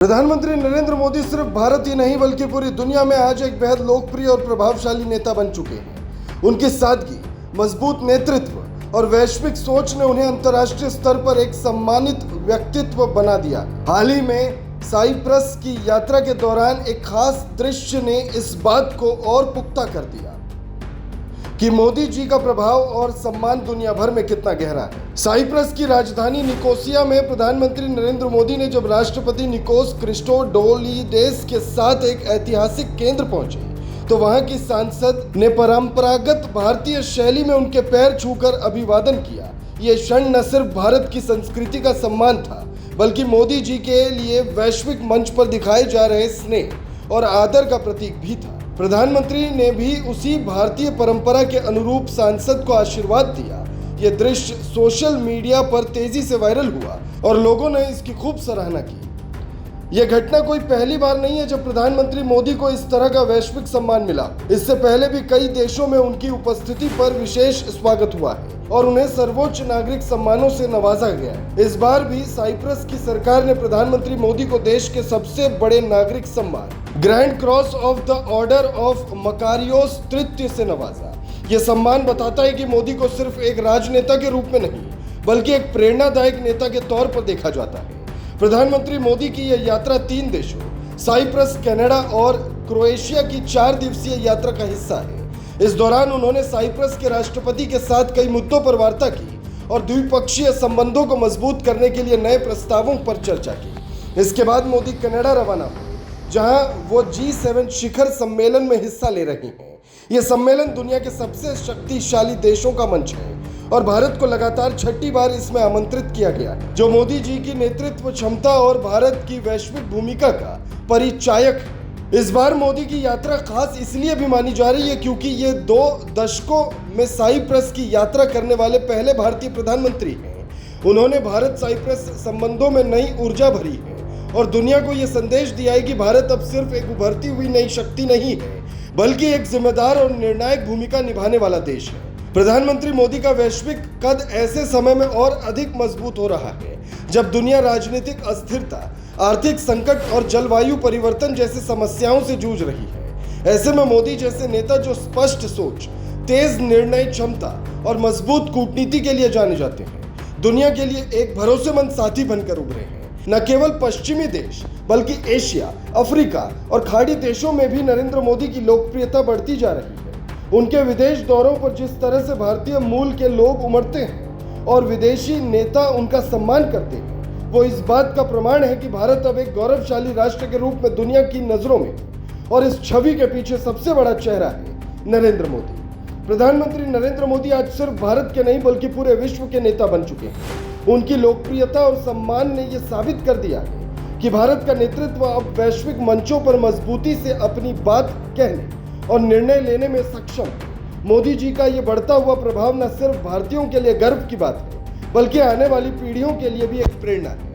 प्रधानमंत्री नरेंद्र मोदी सिर्फ भारत ही नहीं बल्कि पूरी दुनिया में आज एक बेहद लोकप्रिय और प्रभावशाली नेता बन चुके हैं। उनकी सादगी, मजबूत नेतृत्व और वैश्विक सोच ने उन्हें अंतर्राष्ट्रीय स्तर पर एक सम्मानित व्यक्तित्व बना दिया। हाल ही में साइप्रस की यात्रा के दौरान एक खास दृश्य ने इस बात को और पुख्ता कर दिया कि मोदी जी का प्रभाव और सम्मान दुनिया भर में कितना गहरा है। साइप्रस की राजधानी निकोसिया में प्रधानमंत्री नरेंद्र मोदी ने जब राष्ट्रपति निकोस क्रिस्टोडोलिडेस के साथ एक ऐतिहासिक केंद्र पहुंचे तो वहां की सांसद ने परंपरागत भारतीय शैली में उनके पैर छूकर अभिवादन किया। ये क्षण न सिर्फ भारत की संस्कृति का सम्मान था बल्कि मोदी जी के लिए वैश्विक मंच पर दिखाए जा रहे स्नेह और आदर का प्रतीक भी था। प्रधानमंत्री ने भी उसी भारतीय परंपरा के अनुरूप सांसद को आशीर्वाद दिया। ये दृश्य सोशल मीडिया पर तेजी से वायरल हुआ और लोगों ने इसकी खूब सराहना की। यह घटना कोई पहली बार नहीं है जब प्रधानमंत्री मोदी को इस तरह का वैश्विक सम्मान मिला। इससे पहले भी कई देशों में उनकी उपस्थिति पर विशेष स्वागत हुआ है और उन्हें सर्वोच्च नागरिक सम्मानों से नवाजा गया है। इस बार भी साइप्रस की सरकार ने प्रधानमंत्री मोदी को देश के सबसे बड़े नागरिक सम्मान grand cross of the order of Makarios तृतीय से नवाजा। ये सम्मान बताता है कि मोदी को सिर्फ एक राजनेता के रूप में नहीं बल्कि एक प्रेरणादायक नेता के तौर पर देखा जाता है। प्रधानमंत्री मोदी की यह यात्रा 3 देशों साइप्रस, कनाडा और क्रोएशिया की 4 दिवसीय यात्रा का हिस्सा है। इस दौरान उन्होंने साइप्रस के राष्ट्रपति के साथ कई मुद्दों पर वार्ता की और द्विपक्षीय संबंधों को मजबूत करने के लिए नए प्रस्तावों पर चर्चा की। इसके बाद मोदी कनाडा रवाना हुए जहां वो G7 शिखर सम्मेलन में हिस्सा ले रही हैं। यह सम्मेलन दुनिया के सबसे शक्तिशाली देशों का मंच है और भारत को लगातार 6ठी बार इसमें आमंत्रित किया गया है, जो मोदी जी की नेतृत्व क्षमता और भारत की वैश्विक भूमिका का परिचायक है। इस बार मोदी की यात्रा खास इसलिए भी मानी जा रही है क्योंकि ये 2 दशकों में साइप्रस की यात्रा करने वाले पहले भारतीय प्रधानमंत्री हैं। उन्होंने भारत साइप्रस संबंधों में नई ऊर्जा भरी है और दुनिया को यह संदेश दिया है कि भारत अब सिर्फ एक उभरती हुई नई शक्ति नहीं है बल्कि एक जिम्मेदार और निर्णायक भूमिका निभाने वाला देश है। प्रधानमंत्री मोदी का वैश्विक कद ऐसे समय में और अधिक मजबूत हो रहा है जब दुनिया राजनीतिक अस्थिरता, आर्थिक संकट और जलवायु परिवर्तन जैसी समस्याओं से जूझ रही है। ऐसे में मोदी जैसे नेता जो स्पष्ट सोच, तेज निर्णय क्षमता और मजबूत कूटनीति के लिए जाने जाते हैं, दुनिया के लिए एक भरोसेमंद साथी बनकर उभरे हैं। न केवल पश्चिमी देश बल्कि एशिया, अफ्रीका और खाड़ी देशों में भी नरेंद्र मोदी की लोकप्रियता बढ़ती जा रही है। उनके विदेश दौरों पर जिस तरह से भारतीय मूल के लोग उमड़ते हैं और विदेशी नेता उनका सम्मान करते हैं, वो इस बात का प्रमाण है कि भारत अब एक गौरवशाली राष्ट्र के रूप में दुनिया की नजरों में है और इस छवि के पीछे सबसे बड़ा चेहरा है नरेंद्र मोदी। प्रधानमंत्री नरेंद्र मोदी आज सिर्फ भारत के नहीं बल्कि पूरे विश्व के नेता बन चुके हैं। उनकी लोकप्रियता और सम्मान ने यह साबित कर दिया है कि भारत का नेतृत्व अब वैश्विक मंचों पर मजबूती से अपनी बात कहने और निर्णय लेने में सक्षम है। मोदी जी का ये बढ़ता हुआ प्रभाव न सिर्फ भारतीयों के लिए गर्व की बात है बल्कि आने वाली पीढ़ियों के लिए भी एक प्रेरणा है।